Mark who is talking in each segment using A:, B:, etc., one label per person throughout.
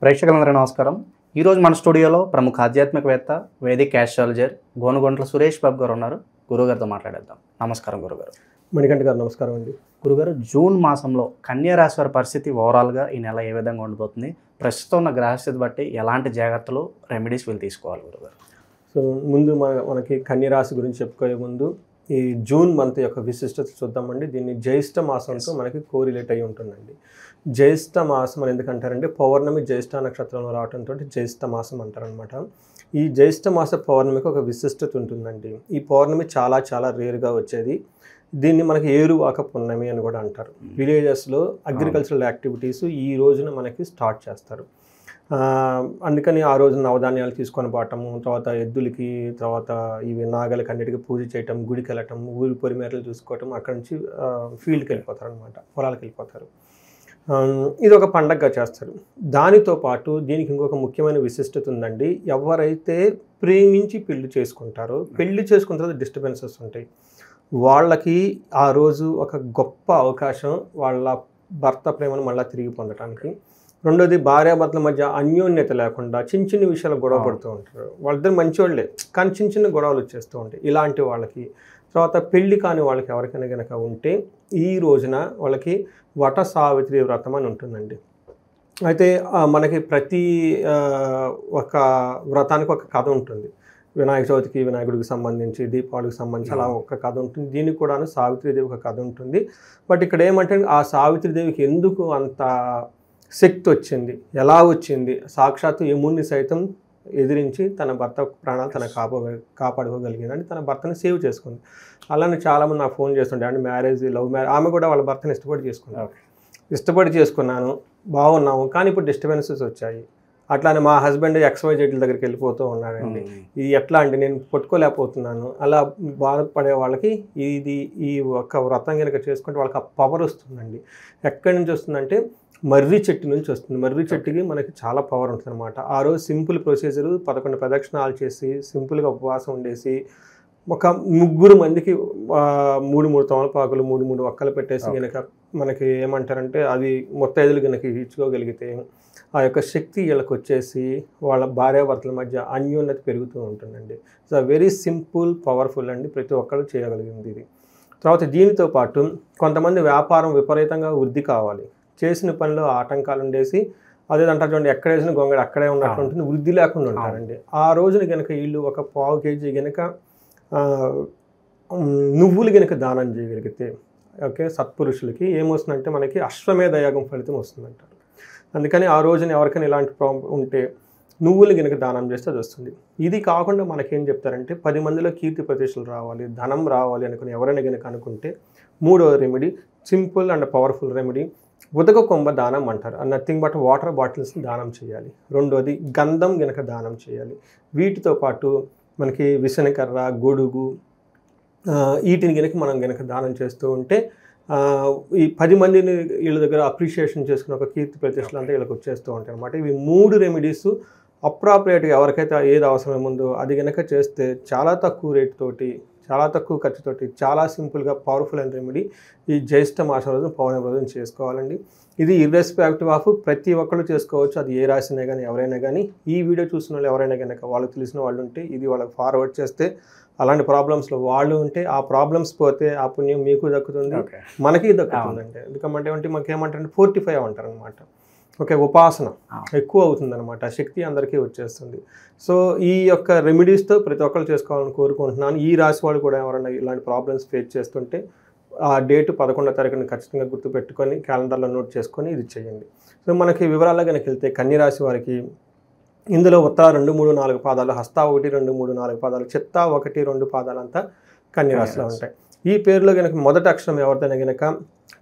A: ప్రేక్షకులందరూ నమస్కారం. ఈరోజు మన స్టూడియోలో ప్రముఖ ఆధ్యాత్మికవేత్త వేదిక్ ఆస్ట్రాలజర్ గోనుగొంట్ల సురేష్ బాబు గారు ఉన్నారు. గురుగారితో మాట్లాడేద్దాం. నమస్కారం గురుగారు.
B: మణికంఠ గారు నమస్కారం అండి.
A: గురుగారు, జూన్ మాసంలో కన్యా రాశి వారి పరిస్థితి ఓవరాల్గా ఈ నెల ఏ విధంగా ఉండబోతుంది? ప్రస్తుతం ఉన్న గ్రహస్థితి బట్టి ఎలాంటి జాగ్రత్తలు రెమెడీస్ వీళ్ళు తీసుకోవాలి గురుగారు?
B: సో ముందు మనకి కన్య రాశి గురించి చెప్పుకోయే ముందు ఈ జూన్ మంత్ యొక్క విశిష్టత చూద్దామండి. దీన్ని జ్యేష్ఠ మాసంతో మనకి కోరిలేట్ అయి ఉంటుందండి. జ్యేష్ఠ మాసం అని ఎందుకంటారంటే పౌర్ణమి జ్యేష్ఠ నక్షత్రంలో రావడంతో జ్యేష్ఠ మాసం అంటారనమాట. ఈ జ్యేష్ఠ మాస పౌర్ణమికి ఒక విశిష్టత ఉంటుందండి. ఈ పౌర్ణమి చాలా చాలా రేరుగా వచ్చేది. దీన్ని మనకి ఏరువాక పున్నమి అని కూడా అంటారు. విలేజెస్లో అగ్రికల్చరల్ యాక్టివిటీస్ ఈ రోజున మనకి స్టార్ట్ చేస్తారు. అందుకని ఆ రోజు నవధాన్యాలు తీసుకొని పోవటము, తర్వాత ఎద్దులకి, తర్వాత ఇవి నాగలకి అన్నిటికీ పూజ చేయటం, గుడికి వెళ్ళటం, ఊరి పొరిమేరలు చూసుకోవటం, అక్కడి నుంచి ఫీల్డ్కి వెళ్ళిపోతారు అనమాట, పొలాలకు వెళ్ళిపోతారు. ఇది ఒక పండగగా చేస్తారు. దానితో పాటు దీనికి ఇంకొక ముఖ్యమైన విశిష్టత ఉందండి. ఎవరైతే ప్రేమించి పెళ్లి చేసుకుంటారో, పెళ్లి చేసుకున్న తర్వాత డిస్టర్బెన్సెస్ ఉంటాయి, వాళ్ళకి ఆ రోజు ఒక గొప్ప అవకాశం వాళ్ళ భర్త ప్రేమను మళ్ళీ తిరిగి పొందడానికి. రెండోది, భార్యాభర్తల మధ్య అన్యోన్యత లేకుండా చిన్న చిన్న విషయాలు గొడవ పడుతూ ఉంటారు. వాళ్ళిద్దరు మంచివాళ్ళే, కానీ చిన్న చిన్న గొడవలు వచ్చేస్తూ ఉంటాయి. ఇలాంటి వాళ్ళకి, తర్వాత పెళ్లి కాని వాళ్ళకి ఎవరికైనా కనుక ఉంటే ఈ రోజున వాళ్ళకి వట సావిత్రి వ్రతం అని ఉంటుందండి. అయితే మనకి ప్రతి ఒక వ్రతానికి ఒక కథ ఉంటుంది. వినాయక చవితికి వినాయకుడికి సంబంధించి, దీపావళికి సంబంధించి అలా ఒక కథ ఉంటుంది. దీనికి కూడా సావిత్రీదేవి ఒక కథ ఉంటుంది. బట్ ఇక్కడ ఏమంటే ఆ సావిత్రీదేవికి ఎందుకు అంత శక్తి వచ్చింది, ఎలా వచ్చింది? సాక్షాత్తు యముని సైతం ఎదిరించి తన భర్త ప్రాణాలు తన కాపాడుకోగలిగింది, తన భర్తని సేవ్ చేసుకుంది. అలానే చాలామంది నాకు ఫోన్ చేస్తుంటే, అంటే మ్యారేజ్, లవ్ మ్యారేజ్, ఆమె కూడా వాళ్ళ భర్తని ఇష్టపడి చేసుకున్నాను, బాగున్నాము, కానీ ఇప్పుడు డిస్టర్బెన్సెస్ వచ్చాయి. అట్లానే మా హస్బెండ్ XYZ దగ్గరికి వెళ్ళిపోతూ ఉన్నాడండి. ఇది ఎట్లా అంటే నేను పట్టుకోలేకపోతున్నాను. అలా బాధపడే వాళ్ళకి ఈ ఒక్క వ్రతం కనుక చేసుకుంటే వాళ్ళకి ఆ పవర్ వస్తుందండి. ఎక్కడి నుంచి వస్తుందంటే మర్రి చెట్టు నుంచి వస్తుంది. మర్రి చెట్టుకి మనకి చాలా పవర్ ఉంటుంది అనమాట. ఆ రోజు సింపుల్ ప్రొసీజరు, 11 ప్రదక్షిణాలు చేసి సింపుల్గా ఉపవాసం ఉండేసి ఒక 3 మందికి 3 తమలపాకులు 3 ఒక్కలు పెట్టేసి కనుక మనకి ఏమంటారంటే అది ముత్తైదులు కనుక ఇచ్చుకోగలిగితే ఆ యొక్క శక్తి వీళ్ళకి వచ్చేసి వాళ్ళ భార్యాభర్తల మధ్య అన్యోన్యత పెరుగుతూ ఉంటుందండి. సో వెరీ సింపుల్, పవర్ఫుల్ అండి. ప్రతి ఒక్కరు చేయగలిగింది ఇది. తర్వాత దీనితో పాటు కొంతమంది వ్యాపారం విపరీతంగా వృద్ధి కావాలి, చేసిన పనిలో ఆటంకాలు ఉండేసి అదేంటారు చూడండి, ఎక్కడ వేసిన గొంగడి అక్కడే ఉన్నట్టు ఉంటుంది, వృద్ధి లేకుండా ఉంటారండి. ఆ రోజున కనుక వీళ్ళు ఒక 1/4 kg కనుక నువ్వులు కనుక దానం చేయగలిగితే, ఓకే, సత్పురుషులకి ఏమొస్తుందంటే మనకి అశ్వమేధ యాగం ఫలితం వస్తుందంటారు. అందుకని ఆ రోజున ఎవరికైనా ఇలాంటి ప్రాబ్లం ఉంటే నువ్వులు కనుక దానం చేస్తే అది వస్తుంది. ఇది కాకుండా మనకేం చెప్తారంటే 10 మందిలో కీర్తి ప్రతిష్టలు రావాలి, ధనం రావాలి అనుకుని ఎవరైనా కనుక అనుకుంటే 3వ remedy, simple and powerful remedy, ఉదక కుంభ దానం అంటారు. నథింగ్ బట్ వాటర్ బాటిల్స్ని దానం చేయాలి. రెండోది, గంధం గనక దానం చేయాలి. వీటితో పాటు మనకి విసనకర్ర, గొడుగు, వీటిని మనం గనక దానం చేస్తూ ఉంటే ఈ 10 మందిని వీళ్ళ దగ్గర అప్రిషియేషన్ చేసుకుని ఒక కీర్తి ప్రతిష్టలు అంటే వీళ్ళకి వచ్చేస్తూ ఉంటాయి అనమాట. ఇవి 3 రెమెడీస్ అప్రాప్రియేట్గా ఎవరికైతే ఏది అవసరం ఉందో అది కనుక చేస్తే చాలా తక్కువ రేట్ తోటి, చాలా తక్కువ ఖర్చుతోటి, చాలా సింపుల్గా పవర్ఫుల్ అయిన రెమెడీ ఈ జ్యేష్ఠ మాసం రోజు, పౌర్ణమి రోజున చేసుకోవాలండి. ఇది ఇర్రెస్పెక్టివ్ ఆఫ్ ప్రతి ఒక్కరు చేసుకోవచ్చు. అది ఏ రాసినా కానీ ఎవరైనా కానీ. ఈ వీడియో చూసిన వాళ్ళు ఎవరైనా కనుక వాళ్ళకి తెలిసిన వాళ్ళు ఉంటే ఇది వాళ్ళకి ఫార్వర్డ్ చేస్తే, అలాంటి ప్రాబ్లమ్స్లో వాళ్ళు ఉంటే ఆ ప్రాబ్లమ్స్ పోతే ఆ పుణ్యం మీకు దక్కుతుంది, మనకి దక్కుతుందండి. ఎందుకంటే మాకేమంటారంటే 45 అంటారు అనమాట. ఓకే, ఉపాసన ఎక్కువ అవుతుందన్నమాట, శక్తి అందరికీ వచ్చేస్తుంది. సో ఈ యొక్క రెమెడీస్తో ప్రతి ఒక్కరు చేసుకోవాలని కోరుకుంటున్నాను. ఈ రాశి వాళ్ళు కూడా ఎవరైనా ఇలాంటి ప్రాబ్లమ్స్ ఫేస్ చేస్తుంటే ఆ డేటు 11వ తారీఖుని ఖచ్చితంగా గుర్తుపెట్టుకొని క్యాలెండర్లో నోట్ చేసుకొని ఇది చేయండి. సో మనకి వివరాల్లో కనుక వెళ్తే కన్యరాశి వారికి ఇందులో ఉత్తర 2, 3, 4 పాదాలు, హస్త 1, 2, 3, 4 పాదాలు, చిత్త 1, 2 పాదాలంతా కన్యరాశిలో ఉంటాయి. ఈ పేరులో కనుక మొదటి అక్షరం ఎవరిదైనా కనుక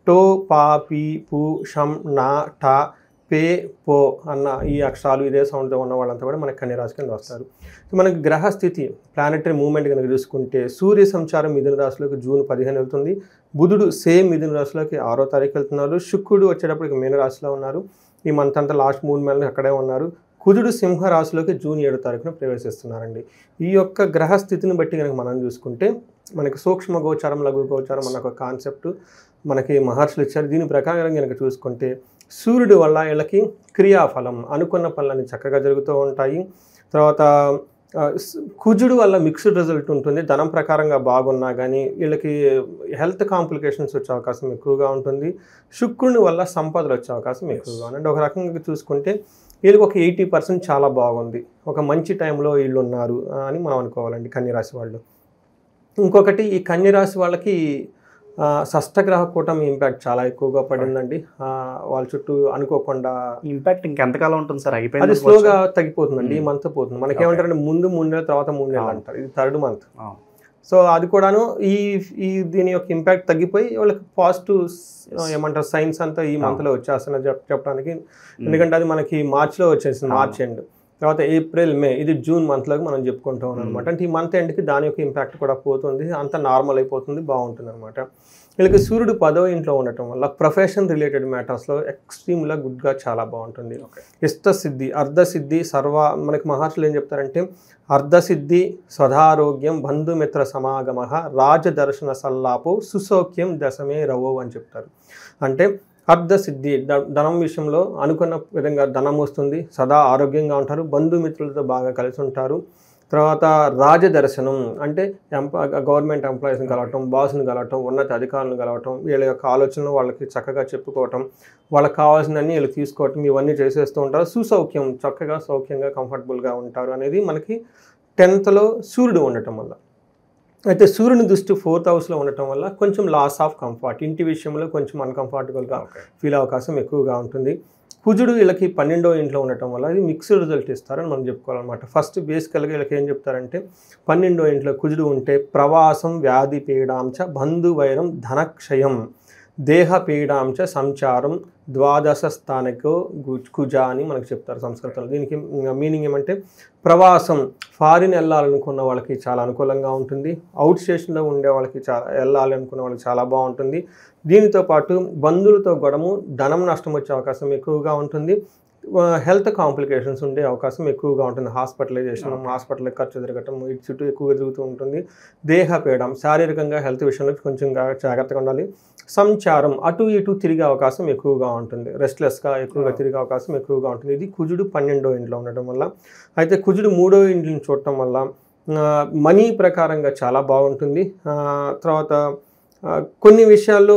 B: టో, పా, పీ, పు, షం, నా, టా, పే, పో అన్న ఈ అక్షరాలు ఇదే సౌండ్తో ఉన్న వాళ్ళంతా కూడా మనకి కన్యరాశి కింద వస్తారు. సో మనకి గ్రహస్థితి, ప్లానెటరీ మూవ్మెంట్ కనుక చూసుకుంటే సూర్య సంచారం మిథున రాశిలోకి జూన్ 15 వెళ్తుంది. బుధుడు సేమ్ మిథున రాశిలోకి 6వ తారీఖు వెళ్తున్నారు. శుక్రుడు వచ్చేటప్పటికి మీన రాశిలో ఉన్నారు. ఈ మంత్ అంతా లాస్ట్ 3 నెలలు అక్కడే ఉన్నారు. కుజుడు సింహ రాశిలోకి జూన్ 7వ తారీఖున ప్రవేశిస్తున్నారండి. ఈ యొక్క గ్రహస్థితిని బట్టి కనుక మనం చూసుకుంటే మనకి సూక్ష్మ గోచారం, లఘు గోచారం అన్న ఒక కాన్సెప్ట్ మనకి మహర్షులు ఇచ్చారు. దీని ప్రకారం కనుక చూసుకుంటే సూర్యుడు వల్ల వీళ్ళకి క్రియాఫలం అనుకున్న పనులన్నీ చక్కగా జరుగుతూ ఉంటాయి. తర్వాత కుజుడు వల్ల మిక్స్డ్ రిజల్ట్ ఉంటుంది. ధనం ప్రకారంగా బాగున్నా కానీ వీళ్ళకి హెల్త్ కాంప్లికేషన్స్ వచ్చే అవకాశం ఎక్కువగా ఉంటుంది. శుక్రుని వల్ల సంపదలు వచ్చే అవకాశం ఎక్కువగా ఉంది. అంటే ఒక రకంగా చూసుకుంటే వీళ్ళకి ఒక 80% చాలా బాగుంది, ఒక మంచి టైంలో వీళ్ళు ఉన్నారు అని మనం అనుకోవాలండి కన్యరాశి వాళ్ళు. ఇంకొకటి ఈ కన్యరాశి వాళ్ళకి షష్టగ్రహ కూటమి ఇంపాక్ట్ చాలా ఎక్కువగా పడిందండి. వాళ్ళ చుట్టూ అనుకోకుండా
A: ఇంపాక్ట్ ఇంకెంతకాలం ఉంటుంది సార్?
B: అది
A: అయిపోయింది
B: స్లోగా తగ్గిపోతుందండి. ఈ మంత్ పోతుంది. మనకి ఏమంటారంటే ముందు 3 నెలల తర్వాత 3 నెలలు అంటారు. ఇది 3rd మంత్. సో అది కూడాను ఈ దీని యొక్క ఇంపాక్ట్ తగ్గిపోయి వాళ్ళకి పాజిటివ్ ఏమంటారు సైన్స్ అంతా ఈ మంత్లో వచ్చేస్తున్నారు చెప్పడానికి. ఎందుకంటే అది మనకి మార్చ్లో వచ్చేసింది, మార్చ్ ఎండ్. తర్వాత ఏప్రిల్, మే, ఇది జూన్ మంత్లోకి మనం చెప్పుకుంటాం అనమాట. అంటే ఈ మంత్ ఎండ్కి దాని యొక్క ఇంపాక్ట్ కూడా పోతుంది, అంత నార్మల్ అయిపోతుంది, బాగుంటుంది అనమాట. వీళ్ళకి సూర్యుడు 10వ ఇంట్లో ఉండటం వల్ల ప్రొఫెషన్ రిలేటెడ్ మ్యాటర్స్లో ఎక్స్ట్రీమ్గా గుడ్గా చాలా బాగుంటుంది. ఇష్టసిద్ధి, అర్ధసిద్ధి, మనకి మహర్షులు ఏం చెప్తారంటే అర్ధసిద్ధి, సదారోగ్యం, బంధుమిత్ర సమాగమ, రాజదర్శన సల్లాపు, సుసౌఖ్యం దశమే రవో అని చెప్తారు. అంటే అర్ధసిద్ధి ధనం విషయంలో అనుకున్న విధంగా ధనం వస్తుంది, సదా ఆరోగ్యంగా ఉంటారు, బంధుమిత్రులతో బాగా కలిసి ఉంటారు. తర్వాత రాజదర్శనం అంటే గవర్నమెంట్ ఎంప్లాయీస్ని కలవటం, బాస్ని కలవటం, ఉన్నత అధికారులను కలవటం, వీళ్ళ యొక్క ఆలోచనలు వాళ్ళకి చక్కగా చెప్పుకోవటం, వాళ్ళకి కావాల్సినవన్నీ వీళ్ళు తీసుకోవటం, ఇవన్నీ చేసేస్తూ ఉంటారు. సుసౌఖ్యం, చక్కగా సౌఖ్యంగా కంఫర్టబుల్గా ఉంటారు అనేది మనకి 10th సూర్యుడు ఉండటం వల్ల. అయితే సూర్యుని దృష్టి 4th హౌస్లో ఉండటం వల్ల కొంచెం లాస్ ఆఫ్ కంఫర్ట్, ఇంటి విషయంలో కొంచెం అన్కంఫర్టబుల్గా ఫీల్ అవకాశం ఎక్కువగా ఉంటుంది. కుజుడు వీళ్ళకి 12వ ఇంట్లో ఉండటం వల్ల ఇది మిక్స్డ్ రిజల్ట్ ఇస్తారని మనం చెప్పుకోవాలన్నమాట. ఫస్ట్ బేసికల్గా వీళ్ళకి ఏం చెప్తారంటే 12వ ఇంట్లో కుజుడు ఉంటే ప్రవాసం, వ్యాధి పీడాంచ, బంధువైరం, ధనక్షయం, దేహ పీడాంచ, సంచారం, ద్వాదశ స్థానికో కుజ అని మనకు చెప్తారు సంస్కృతంలో. దీనికి మీనింగ్ ఏమంటే ప్రవాసం, ఫారిన్ వెళ్ళాలనుకున్న వాళ్ళకి చాలా అనుకూలంగా ఉంటుంది. అవుట్ స్టేషన్లో ఉండే వాళ్ళకి వెళ్ళాలి అనుకున్న వాళ్ళకి చాలా బాగుంటుంది. దీనితో పాటు బంధువులతో గొడవ, ధనం నష్టం వచ్చే అవకాశం ఎక్కువగా ఉంటుంది. హెల్త్ కాంప్లికేషన్స్ ఉండే అవకాశం ఎక్కువగా ఉంటుంది. హాస్పిటలైజేషన్, హాస్పిటల్కి ఖర్చు తిరగటం, ఇటు చుట్టూ ఎక్కువగా తిరుగుతూ ఉంటుంది. దేహపీడం, శారీరకంగా హెల్త్ విషయంలో కొంచెం జాగ్రత్తగా ఉండాలి. సంచారం, అటు ఇటు తిరిగే అవకాశం ఎక్కువగా ఉంటుంది, రెస్ట్లెస్గా ఎక్కువగా తిరిగే అవకాశం ఎక్కువగా ఉంటుంది. ఇది కుజుడు 12వ ఇంట్లో ఉండటం వల్ల. అయితే కుజుడు 3వ ఇంటిని చూడటం వల్ల మనీ ప్రకారంగా చాలా బాగుంటుంది. తర్వాత కొన్ని విషయాల్లో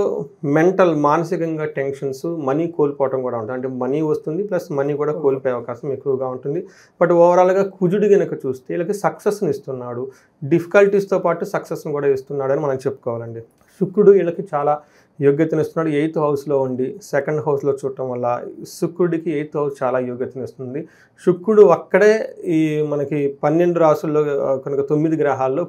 B: మానసికంగా టెన్షన్స్, మనీ కోల్పోవటం కూడా ఉంటుంది. అంటే మనీ వస్తుంది ప్లస్ మనీ కూడా కోల్పోయే అవకాశం ఎక్కువగా ఉంటుంది. బట్ ఓవరాల్గా కుజుడు కనుక చూస్తే వీళ్ళకి సక్సెస్ని ఇస్తున్నాడు, డిఫికల్టీస్తో పాటు సక్సెస్ని కూడా ఇస్తున్నాడు అని మనం చెప్పుకోవాలండి. శుక్రుడు వీళ్ళకి చాలా యోగ్యతను ఇస్తున్నాడు. 8th హౌస్లో ఉండి 2nd హౌస్లో చూడటం వల్ల శుక్రుడికి 8th హౌస్ చాలా యోగ్యతను ఇస్తుంది. శుక్రుడు అక్కడే ఈ మనకి 12 రాసుల్లో కనుక 9 గ్రహాల్లో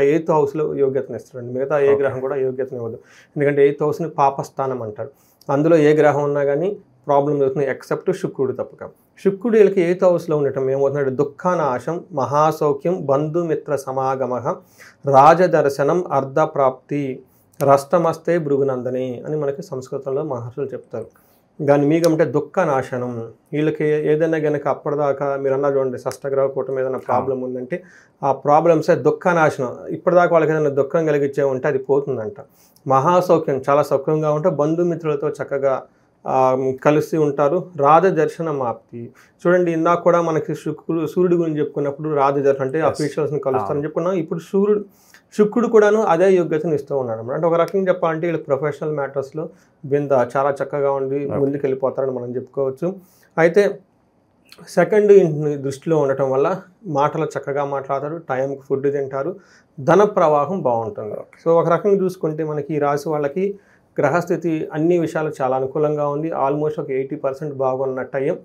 B: 8th హౌస్లో యోగ్యతను ఇస్తాడు. మిగతా ఏ గ్రహం కూడా యోగ్యతను ఇవ్వదు. ఎందుకంటే 8th హౌస్ని పాపస్థానం అంటారు. అందులో ఏ గ్రహం ఉన్నా కానీ ప్రాబ్లం అవుతుంది, ఎక్సెప్ట్ శుక్రుడు తప్పక. శుక్రుడు వీళ్ళకి 8th హౌస్లో ఉండటం ఏమవుతుందంటే దుఃఖానాశం, మహాసౌఖ్యం, బంధుమిత్ర సమాగమ, రాజదర్శనం, అర్ధప్రాప్తి, రష్టమస్తే భృగునందని అని మనకి సంస్కృతంలో మహర్షులు చెప్తారు. దాని మీగంటే దుఃఖ నాశనం. వీళ్ళకి ఏదైనా కనుక అప్పటిదాకా మీరు అన్నా చూడండి, షష్టగ్రహ కూటమి ఏదైనా ప్రాబ్లం ఉందంటే ఆ ప్రాబ్లమ్సే దుఃఖ నాశనం. ఇప్పటిదాకా వాళ్ళకి ఏదైనా దుఃఖం కలిగించే ఉంటే అది పోతుందంట. మహాసౌఖ్యం, చాలా సౌఖ్యంగా ఉంటే బంధుమిత్రులతో చక్కగా కలిసి ఉంటారు. రాజదర్శనం ఆప్తి, చూడండి ఇందాక కూడా మనకి సూర్యుడు గురించి చెప్పుకున్నప్పుడు రాజదర్శనం అంటే అఫీషియల్స్ని కలుస్తారని చెప్పుకున్నాం. ఇప్పుడు శుక్రుడు కూడాను అదే యోగ్యతను ఇస్తూ ఉన్నాడు అన్నమాట. అంటే ఒక రకంగా చెప్పాలంటే వీళ్ళు ప్రొఫెషనల్ మ్యాటర్స్లో చాలా చక్కగా ఉండి ముందుకు వెళ్ళిపోతారని మనం చెప్పుకోవచ్చు. అయితే 2nd ఇంటిని దృష్టిలో ఉండటం వల్ల మాటలు చక్కగా మాట్లాడతారు, టైంకి ఫుడ్ తింటారు, ధన ప్రవాహం బాగుంటుంది. సో ఒక రకంగా చూసుకుంటే మనకి ఈ రాశి వాళ్ళకి గ్రహస్థితి అన్ని విషయాలు చాలా అనుకూలంగా ఉంది. ఆల్మోస్ట్ ఒక 80% బాగున్నట్టయ్యే.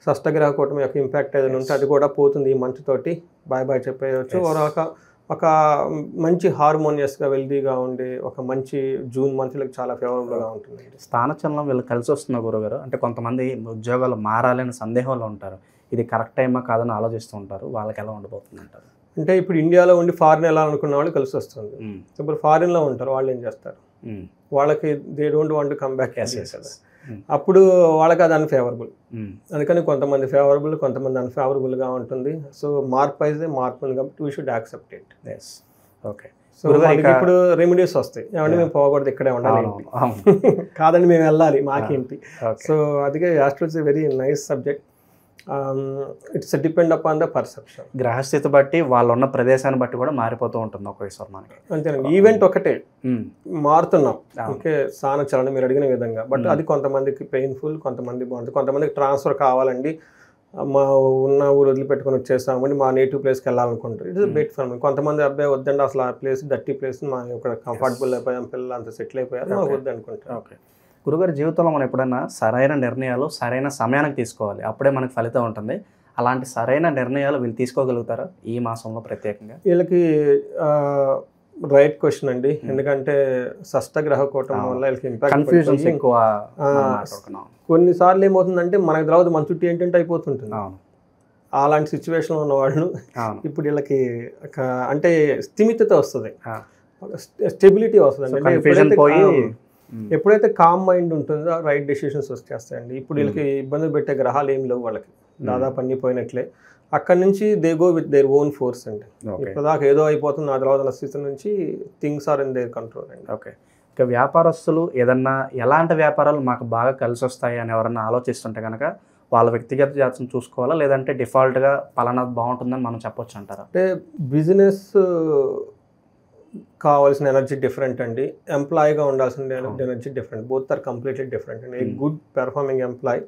B: షష్టగ్రహ కూటమి యొక్క ఇంపాక్ట్ ఏదైనా ఉంటే అది కూడా పోతుంది ఈ మంత్ తోటి. బాయ్ చెప్పేయచ్చు. ఒక మంచి హార్మోనియస్గా వెల్దీగా ఉండే ఒక మంచి జూన్ మంత్లకు చాలా ఫేవరబుల్గా ఉంటుంది.
A: స్థానచలనం వీళ్ళు కలిసి వస్తున్న గురుగారు. అంటే కొంతమంది ఉద్యోగాలు మారాలని సందేహంలో ఉంటారు, ఇది కరెక్ట్ టైమా కాదని ఆలోచిస్తూ ఉంటారు, వాళ్ళకి ఎలా ఉండబోతుంది అంటారు?
B: అంటే ఇప్పుడు ఇండియాలో ఉండి ఫారిన్ వెళ్ళాలనుకున్న వాళ్ళు కలిసి వస్తుంది. ఇప్పుడు ఫారిన్లో ఉంటారు, వాళ్ళు ఏం చేస్తారు, వాళ్ళకి they don't want to come back కదా, అప్పుడు వాళ్ళకి అది అన్ఫేవరబుల్. అందుకని కొంతమంది ఫేవరబుల్, కొంతమంది అన్ఫేవరబుల్గా ఉంటుంది. సో మార్పు అయితే మార్పు ఉంది కాబట్టి we should accept it.
A: Okay.
B: So మనకి ఇప్పుడు రెమెడీస్ వస్తాయి, ఏమంటే మేము పోకూడదు, ఇక్కడే ఉండాలి, కాదండి మేము వెళ్ళాలి, మాకేంటి. సో అందుకే astrology very nice subject. It's depend upon the perception.
A: గ్రహస్థితి బట్టి వాళ్ళు ఉన్న ప్రదేశాన్ని బట్టి కూడా మారిపోతూ ఉంటుంది ఒక్కొక్కసారి మనకి.
B: అంతేనండి, ఈవెంట్ ఒకటే మారుతున్నాం, ఓకే, స్థాన చలనం మీరు అడిగిన విధంగా. బట్ అది కొంతమందికి పెయిన్ఫుల్, కొంతమంది బాగుంటుంది. కొంతమందికి ట్రాన్స్ఫర్ కావాలండి, మా ఉన్న ఊరు వదిలిపెట్టుకొని వచ్చేస్తామండి, మా నేటివ్ ప్లేస్కి వెళ్ళాలనుకుంటారు, it is bet for me. కొంతమంది అబ్బాయి వద్దండి అసలు ఆ ప్లేస్ డర్టీ ప్లేస్, మా ఇక్కడ కంఫర్టబుల్ అయిపోయాం, పిల్లలు అంత సెటిల్ అయిపోయారు, మాకు వద్దు అనుకుంటారు.
A: ఓకే, గురుగారి జీవితంలో మనం ఎప్పుడైనా సరైన నిర్ణయాలు సరైన సమయానికి తీసుకోవాలి, అప్పుడే మనకు ఫలితం ఉంటుంది. అలాంటి సరైన నిర్ణయాలు వీళ్ళు తీసుకోగలుగుతారా ఈ మాసంలో ప్రత్యేకంగా?
B: వీళ్ళకి రైట్ క్వశ్చన్ అండి, ఎందుకంటే షష్టగ్రహ కూటమి వల్ల వీళ్ళకి ఇంపాక్ట్
A: కన్ఫ్యూజన్స్ ఎక్కువ.
B: కొన్నిసార్లు ఏమవుతుందంటే మనకు తర్వాత మన చుట్టూ ఏంటంటే అయిపోతుంటుంది. అలాంటి సిచ్యువేషన్లో ఉన్న వాళ్ళు ఇప్పుడు వీళ్ళకి అంటే స్థిమితత వస్తుంది, స్టెబిలిటీ వస్తుంది. ఎప్పుడైతే కామ్ మైండ్ ఉంటుందో రైట్ డెసిషన్స్ వచ్చేస్తాయండి. ఇప్పుడు వీళ్ళకి ఇబ్బంది పెట్టే గ్రహాలు ఏమి లేవు వాళ్ళకి, దాదాపు అన్ని పోయినట్లే. అక్కడ నుంచి they go with their own force అండి. ఇప్పుడు దాకా ఏదో అయిపోతుంది, ఆ తర్వాత స్థితి నుంచి things are in their control అండి.
A: ఓకే, ఇక వ్యాపారస్తులు ఏదన్నా ఎలాంటి వ్యాపారాలు మాకు బాగా కలిసి వస్తాయి అని ఎవరన్నా ఆలోచిస్తుంటే కనుక వాళ్ళ వ్యక్తిగత జాతకం చూసుకోవాలా, లేదంటే డిఫాల్ట్గా పలానా బాగుంటుందని మనం చెప్పొచ్చు అంటారా?
B: అంటే బిజినెస్ కావాల్సిన ఎనర్జీ డిఫరెంట్ అండి, ఎంప్లాయీగా ఉండాల్సిన energy different. Both are completely different అండి. A good performing employee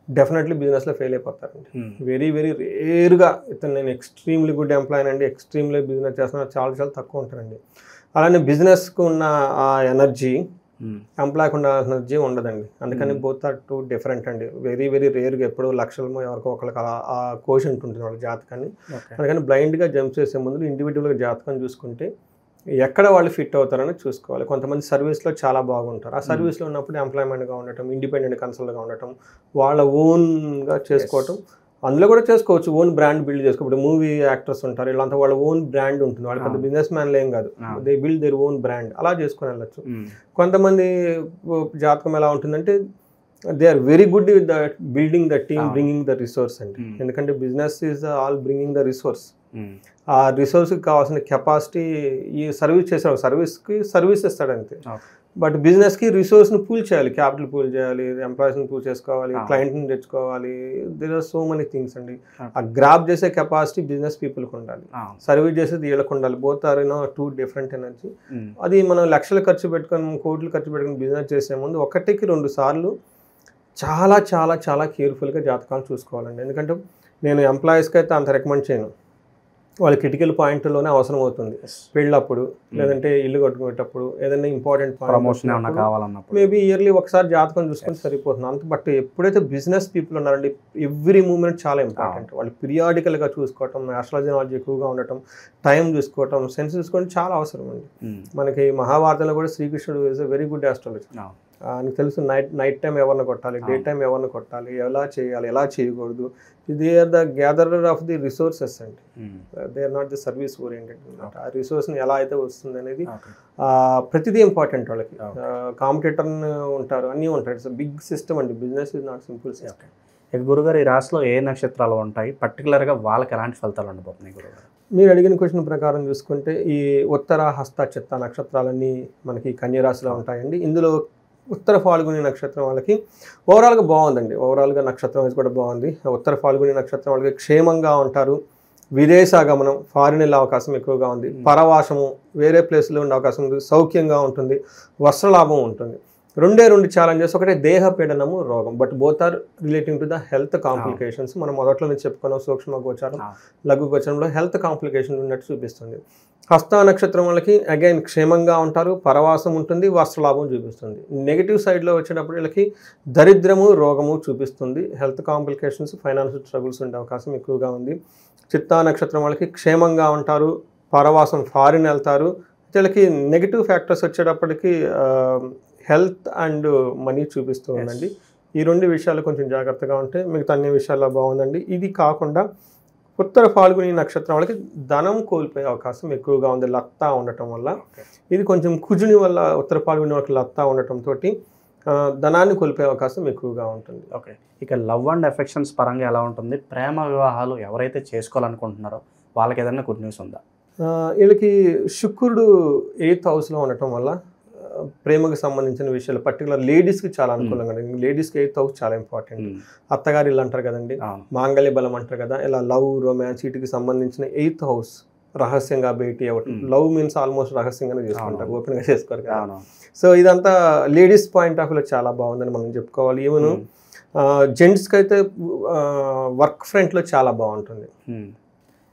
B: definitely బిజినెస్లో ఫెయిల్ అయిపోతారండి. వెరీ వెరీ రేర్గా ఇతను నేను ఎక్స్ట్రీమ్లీ గుడ్ ఎంప్లాయీ అండి, ఎక్స్ట్రీమ్లీ బిజినెస్ చేస్తున్నా, చాలా చాలా తక్కువ ఉంటారండి. అలానే బిజినెస్కు ఉన్న ఆ ఎనర్జీ ఎంప్లాయ్కి ఉన్న ఎనర్జీ ఉండదండి. అందుకని బోత్ ఆర్ టూ డిఫరెంట్ అండి. వెరీ వెరీ రేర్గా ఎప్పుడు లక్షలమో ఎవరికో ఒకరికి ఆ కోషెంట్ ఉంటుంది వాళ్ళ జాతకాన్ని. అందుకని బ్లైండ్గా జంప్ చేసే ముందు ఇండివిజువల్గా జాతకం చూసుకుంటే ఎక్కడ వాళ్ళు ఫిట్ అవుతారని చూసుకోవాలి. కొంతమంది సర్వీస్లో చాలా బాగుంటారు, ఆ సర్వీస్లో ఉన్నప్పుడు ఎంప్లాయ్మెంట్గా ఉండటం, ఇండిపెండెంట్ కన్సల్ట్గా ఉండటం, వాళ్ళ ఓన్గా చేసుకోవటం, అందులో కూడా చేసుకోవచ్చు, ఓన్ బ్రాండ్ బిల్డ్ చేసుకో. ఇప్పుడు మూవీ యాక్టర్స్ ఉంటారు, వీళ్ళంతా వాళ్ళ ఓన్ బ్రాండ్ ఉంటుంది, వాళ్ళ పెద్ద బిజినెస్ మ్యాన్లు ఏం కాదు, they build their own brand, అలా చేసుకొని వెళ్ళచ్చు. కొంతమంది జాతకం ఎలా ఉంటుందంటే they are very good with the building the team, bringing the resource అండి. ఎందుకంటే business is all bringing the resource. ఆ రిసోర్స్కి కావాల్సిన కెపాసిటీ ఈ సర్వీస్ చేసేవాడు సర్వీస్కి సర్వీస్ ఇస్తాడు అంతే. బట్ బిజినెస్కి రిసోర్స్ని పూల్ చేయాలి, క్యాపిటల్ పూల్ చేయాలి, ఎంప్లాయీస్ని పూల్ చేసుకోవాలి, క్లయింట్ని తెచ్చుకోవాలి, there are so many things అండి. ఆ గ్రాప్ చేసే కెపాసిటీ బిజినెస్ పీపుల్కి ఉండాలి, సర్వీస్ చేసేది వీళ్ళకి ఉండాలి. Both are two different energy. అది మనం లక్షలు ఖర్చు పెట్టుకొని కోట్లు ఖర్చు పెట్టుకుని బిజినెస్ చేసే ముందు 1-2 సార్లు చాలా చాలా చాలా కేర్ఫుల్గా జాతకాలు చూసుకోవాలండి. ఎందుకంటే నేను ఎంప్లాయీస్కి అయితే అంత రికమెండ్ చేయను, వాళ్ళ క్రిటికల్ పాయింట్లోనే అవసరం అవుతుంది. పెళ్ళప్పుడు, లేదంటే ఇల్లు కట్టుకునేటప్పుడు, ఏదైనా ఇంపార్టెంట్
A: ప్రమోషన్ కావాలన్నప్పుడు
B: మేబీ ఇయర్లీ ఒకసారి జాతకం చూసుకొని సరిపోతుంది అంత. బట్ ఎప్పుడైతే బిజినెస్ పీపుల్ ఉన్నారండి, ఎవ్రీ మూమెంట్ చాలా ఇంపార్టెంట్. వాళ్ళు పీరియాడికల్గా చూసుకోవటం, ఆస్ట్రాలజీ నాలెడ్జ్ ఎక్కువగా ఉండటం, టైం చూసుకోవటం, సెన్స్ చూసుకోవడం చాలా అవసరం అండి. మనకి మహాభారతంలో కూడా శ్రీకృష్ణుడు is a very good astrology. నీకు తెలుసు నైట్ టైం ఎవరిని కొట్టాలి, డే టైం ఎవరిని కొట్టాలి, ఎలా చేయాలి, ఎలా చేయకూడదు. They are the gatherer of the resources అండి, they are not the service oriented అనమాట. ఆ రిసోర్స్ని ఎలా అయితే వస్తుంది అనేది ప్రతిదీ ఇంపార్టెంట్. వాళ్ళకి కాంపిటేటర్ ఉంటారు, అన్నీ ఉంటాయి. ఇట్స్ బిగ్ సిస్టమ్ అండి, business is not simple system.
A: ఇక గురుగారు ఈ రాశిలో ఏ నక్షత్రాలు ఉంటాయి, పర్టికులర్గా వాళ్ళకి ఎలాంటి ఫలితాలు ఉండబోతున్నాయి గురుగారు?
B: మీరు అడిగిన క్వశ్చన్ ప్రకారం చూసుకుంటే ఈ ఉత్తర హస్త చిత్త నక్షత్రాలన్నీ మనకి కన్యరాశిలో ఉంటాయండి. ఇందులో ఉత్తర ఫాల్గుని నక్షత్రం వాళ్ళకి ఓవరాల్గా బాగుందండి, ఓవరాల్గా నక్షత్రం అనేది కూడా బాగుంది. ఉత్తర ఫాల్గుని నక్షత్రం వాళ్ళకి క్షేమంగా ఉంటారు, విదేశాగమనం, ఫారిన్ వెళ్ళే అవకాశం ఎక్కువగా ఉంది, పరవాసము, వేరే ప్లేస్లో ఉండే అవకాశం ఉంది, సౌఖ్యంగా ఉంటుంది, వస్త్రలాభం ఉంటుంది. 2 ఛాలెంజెస్, ఒకటే దేహ పీడనము, రోగం. But both are relating to the health complications. మనం మొదట్లో నుంచి చెప్పుకున్నాం, సూక్ష్మ గోచారం, లఘు గోచారంలో హెల్త్ కాంప్లికేషన్ ఉన్నట్టు చూపిస్తుంది. హస్త నక్షత్రం వాళ్ళకి అగైన్ క్షేమంగా ఉంటారు, పరవాసం ఉంటుంది, వస్త్రలాభం చూపిస్తుంది. నెగిటివ్ సైడ్లో వచ్చేటప్పుడు వీళ్ళకి దరిద్రము, రోగము చూపిస్తుంది, హెల్త్ కాంప్లికేషన్స్, ఫైనాన్షియల్ స్ట్రగుల్స్ ఉండే అవకాశం ఎక్కువగా ఉంది. చిత్తా నక్షత్రం వాళ్ళకి క్షేమంగా ఉంటారు, పరవాసం, ఫారిన్ వెళ్తారు. వీళ్ళకి నెగిటివ్ ఫ్యాక్టర్స్ వచ్చేటప్పటికి హెల్త్ అండ్ మనీ చూపిస్తూ ఉందండి. ఈ 2 విషయాలు కొంచెం జాగ్రత్తగా ఉంటే మిగతా అన్ని విషయాల్లో బాగుందండి. ఇది కాకుండా ఉత్తర ఫాల్గుని నక్షత్రం వాళ్ళకి ధనం కోల్పోయే అవకాశం ఎక్కువగా ఉంది, లత్తా ఉండటం వల్ల. ఇది కొంచెం కుజుని వల్ల ఉత్తర ఫాల్గుని వాళ్ళకి లత్తా ఉండటంతో ధనాన్ని కోల్పోయే అవకాశం ఎక్కువగా ఉంటుంది.
A: ఓకే, ఇక లవ్ అండ్ ఎఫెక్షన్స్ పరంగా ఎలా ఉంటుంది? ప్రేమ వివాహాలు ఎవరైతే చేసుకోవాలనుకుంటున్నారో వాళ్ళకి ఏదైనా గుడ్ న్యూస్ ఉందా?
B: వీళ్ళకి శుక్రుడు 8th హౌస్లో ఉండటం వల్ల ప్రేమకు సంబంధించిన విషయాలు పర్టికులర్ లేడీస్కి చాలా అనుకూలంగా ఉంటుంది. లేడీస్కి 8th హౌస్ చాలా ఇంపార్టెంట్. అత్తగారి ఇల్లు అంటారు కదండి, మాంగళ్య బలం అంటారు కదా, ఇలా లవ్ రొమాన్స్ వీటికి సంబంధించిన 8th హౌస్ రహస్యంగా భేటీ అవ్వటం. లవ్ మీన్స్ ఆల్మోస్ట్ రహస్యంగానే చేసుకుంటారు, ఓపెన్గా చేసుకోరు కదా. సో ఇదంతా లేడీస్ పాయింట్ ఆఫ్ వ్యూలో చాలా బాగుందని మనం చెప్పుకోవాలి. ఈవెన్ జెంట్స్కి అయితే వర్క్ ఫ్రంట్లో చాలా బాగుంటుంది.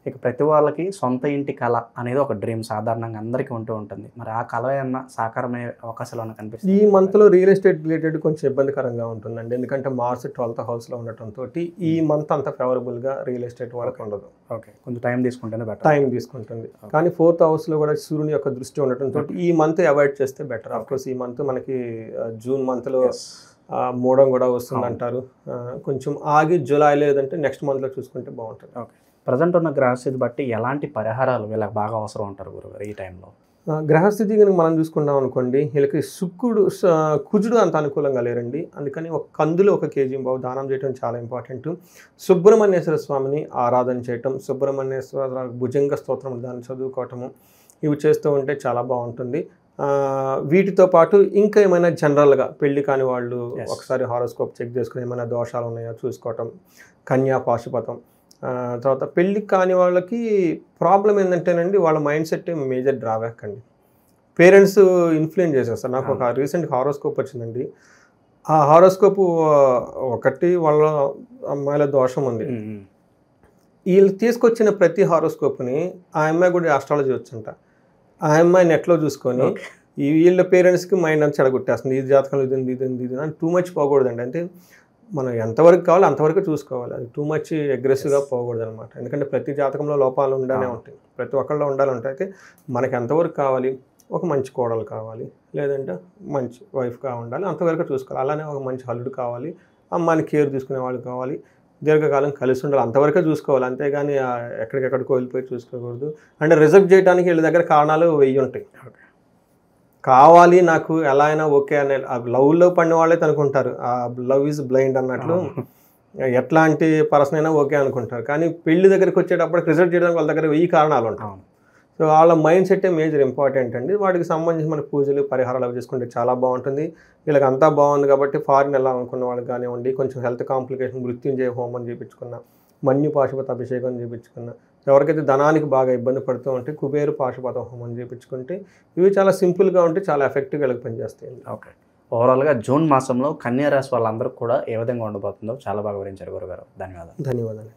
A: ఇక ప్రతి వాళ్ళకి సొంత ఇంటి కళ అనేది ఒక డ్రీమ్ సాధారణంగా అందరికీ ఉంటూ ఉంటుంది. మరి ఆ కళ ఏమన్నా సాకారమయ్యే అవకాశాలు ఏమైనా కనిపిస్తుంది?
B: ఈ మంత్లో రియల్ ఎస్టేట్ రిలేటెడ్ కొంచెం ఇబ్బందికరంగా ఉంటుందండి, ఎందుకంటే మార్స్ 12th హౌస్లో ఉండటంతో ఈ మంత్ అంత ఫేవరబుల్గా రియల్ ఎస్టేట్ వాళ్ళకి ఉండదు.
A: ఓకే, కొంచెం టైం తీసుకుంటేనే బెటర్.
B: టైం తీసుకుంటుంది. కానీ 4th హౌస్లో కూడా సూర్యుని యొక్క దృష్టి ఉండటంతో ఈ మంత్ అవాయిడ్ చేస్తే బెటర్. ఆఫ్కోర్స్ ఈ మంత్ మనకి జూన్ మంత్లో మూడం కూడా వస్తుంది అంటారు. కొంచెం ఆగి జూలై లేదంటే నెక్స్ట్ మంత్లో చూసుకుంటే బాగుంటుంది.
A: ఓకే, ప్రజెంట్ ఉన్న గ్రహస్థితి బట్టి ఎలాంటి పరిహారాలు వీళ్ళకి బాగా అవసరం అంటారు గురుగారు ఈ టైంలో?
B: గ్రహస్థితి కనుక మనం చూసుకున్నాం అనుకోండి, వీళ్ళకి కుజుడు అంత అనుకూలంగా లేరండి. అందుకని ఒక కందులో 1 kg దానం చేయడం చాలా ఇంపార్టెంట్. సుబ్రహ్మణ్యేశ్వర స్వామిని ఆరాధన చేయటం, సుబ్రహ్మణ్యేశ్వర భుజంగ స్తోత్రం దాన్ని చదువుకోవటము, ఇవి చేస్తూ ఉంటే చాలా బాగుంటుంది. వీటితో పాటు ఇంకా ఏమైనా జనరల్గా పెళ్లి కాని వాళ్ళు ఒకసారి హారోస్కోప్ చెక్ చేసుకుని ఏమైనా దోషాలు ఉన్నాయో చూసుకోవటం, కన్యా పాశుపతం. తర్వాత పెళ్ళి కాని వాళ్ళకి ప్రాబ్లం ఏంటంటేనండి, వాళ్ళ మైండ్ సెట్ మేజర్ డ్రాబ్యాక్ అండి. పేరెంట్స్ ఇన్ఫ్లుయెన్స్ చేసేస్తారు. నాకు ఒక రీసెంట్ హారోస్కోప్ వచ్చిందండి. ఆ హారోస్కోప్ ఒకటి వాళ్ళ అమ్మాయిల దోషం ఉంది. వీళ్ళు తీసుకొచ్చిన ప్రతి హారోస్కోప్ని ఆ అమ్మాయి కూడా ఆస్ట్రాలజీ వచ్చంట. ఆ అమ్మాయి నెట్లో చూసుకొని వీళ్ళ పేరెంట్స్కి మైండ్ అంతా చెడగొట్టేస్తుంది. ఇది జాతకంలో ఇది అని టూ మచ్ పోకూడదండి. అంటే మనం ఎంతవరకు కావాలో అంతవరకు చూసుకోవాలి. అది టూ మచ్ అగ్రెసివ్గా పోకూడదు అనమాట. ఎందుకంటే ప్రతి జాతకంలో లోపాలు ఉండానే ఉంటాయి, ప్రతి ఒక్కళ్ళలో ఉండాలి ఉంటాయి. అయితే మనకి ఎంతవరకు కావాలి, ఒక మంచి కోడలు కావాలి, లేదంటే మంచి వైఫ్గా ఉండాలి, అంతవరకు చూసుకోవాలి. అలానే ఒక మంచి హల్లుడు కావాలి, అమ్మాయిని కేర్ తీసుకునే వాళ్ళు కావాలి, దీర్ఘకాలం కలిసి ఉండాలి, అంతవరకే చూసుకోవాలి. అంతేగాని ఎక్కడికెక్కడికో వెళ్ళిపోయి చూసుకోకూడదు. అంటే రిజెక్ట్ చేయడానికి వీళ్ళ దగ్గర కారణాలు 1000 ఉంటాయి. కావాలి నాకు ఎలా అయినా ఓకే అనే లవ్లో పడిన వాళ్ళే అనుకుంటారు, ఆ లవ్ ఈజ్ బ్లైండ్ అన్నట్లు. ఎట్లాంటి పర్సన్ అయినా ఓకే అనుకుంటారు. కానీ పెళ్లి దగ్గరికి వచ్చేటప్పటికి రిజల్ట్ చేయడానికి వాళ్ళ దగ్గర 1000 కారణాలు ఉంటాయి. సో వాళ్ళ మైండ్ సెట్టే మేజర్ ఇంపార్టెంట్ అండి. వాటికి సంబంధించి మన పూజలు పరిహారాలు అవి చేసుకుంటే చాలా బాగుంటుంది. వీళ్ళకి అంతా బాగుంది కాబట్టి ఫారిన్ వెళ్ళాలనుకున్న వాళ్ళకి కానివ్వండి, కొంచెం హెల్త్ కాంప్లికేషన్ మృత్యుంజయ హోమం చేయించుకున్న, మన్యు పాశుపత అభిషేకం చేయించుకున్న, ఎవరికైతే ధనానికి బాగా ఇబ్బంది పడుతూ ఉంటే కుబేరు పాశుపత హోమం చేయించుకుంటే ఇవి చాలా సింపుల్గా ఉంటే చాలా ఎఫెక్టివ్గా వీళ్ళకి పనిచేస్తాయి.
A: ఓకే, ఓవరాల్గా జూన్ మాసంలో కన్యా రాశి వాళ్ళందరూ కూడా ఏ విధంగా ఉండబోతుందో చాలా బాగా వివరించారు గురుగారు. ధన్యవాదాలు.